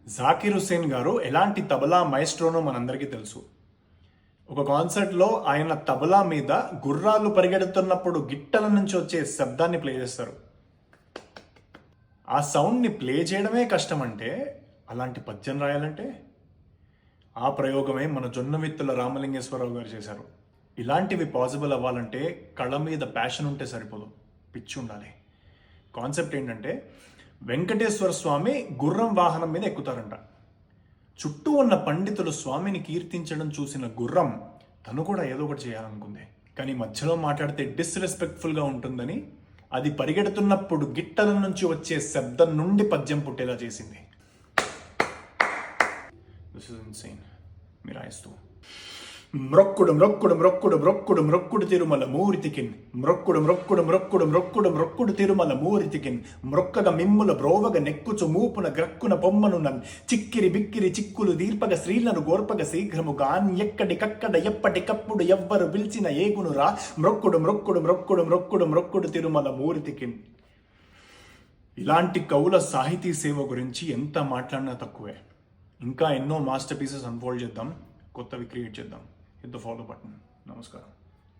జాకిర్ హుస్సేన్ గారు ఎలాంటి తబలా మైస్ట్రోనో మనందరికీ తెలుసు. ఒక కాన్సర్ట్లో ఆయన తబలా మీద గుర్రాలు పరిగెడుతున్నప్పుడు గిట్టల నుంచి వచ్చే శబ్దాన్ని ప్లే చేస్తారు. ఆ సౌండ్ని ప్లే చేయడమే కష్టం అంటే అలాంటి పద్యం రాయాలంటే ఆ ప్రయోగమే మన జొన్నవిత్తుల రామలింగేశ్వరరావు గారు చేశారు. ఇలాంటివి పాసిబుల్ అవ్వాలంటే కళ మీద ప్యాషన్ ఉంటే సరిపోదు, పిచ్చి ఉండాలి. కాన్సెప్ట్ ఏంటంటే వెంకటేశ్వర స్వామి గుర్రం వాహనం మీద ఎక్కుతారంట. చుట్టూ ఉన్న పండితులు స్వామిని కీర్తించడం చూసిన గుర్రం తను కూడా ఏదో ఒకటి చేయాలనుకుంది. కానీ మధ్యలో మాట్లాడితే డిస్రెస్పెక్ట్ఫుల్గా ఉంటుందని అది పరిగెడుతున్నప్పుడు గిట్టల నుంచి వచ్చే శబ్దం నుండి పద్యం పుట్టేలా చేసింది. This is insane. మీరు రాయిస్తూ మ్రొక్కుడు మ్రొక్కుడు మ్రొక్కుడు మ్రొక్కుడు మ్రొక్కుడు తిరుమల మూరితికిన్ మ్రొక్కుడు మ్రొక్కుడు మ్రొక్కుడు మ్రొక్కుడు మ్రొక్కుడు తిరుమల మూరితికిన్ మ్రొక్కగ మిమ్ముల బ్రోవగ నెక్కుచు మూపున గ్రక్కున పొమ్మను నన్ చిక్కిరి బిక్కిరి చిక్కులు దీర్పగ స్త్రీలను గోర్పగ శీఘ్రముగాన్ ఎక్కడికక్కడ ఎప్పటికప్పుడు ఎవ్వరు పిలిచిన ఏగునురా మ్రొక్కుడు మ్రొక్కుడు మ్రొక్కుడు మ్రొక్కుడు మ్రొక్కుడు తిరుమల మూరితికిన్. ఇలాంటి కవుల సాహితీ సేవ గురించి ఎంత మాట్లాడినా తక్కువే. ఇంకా ఎన్నో మాస్టర్ పీసెస్ అన్ఫోల్డ్ చేద్దాం, కొత్తవి క్రియేట్ చేద్దాం. Hit the follow button. Namaskaram.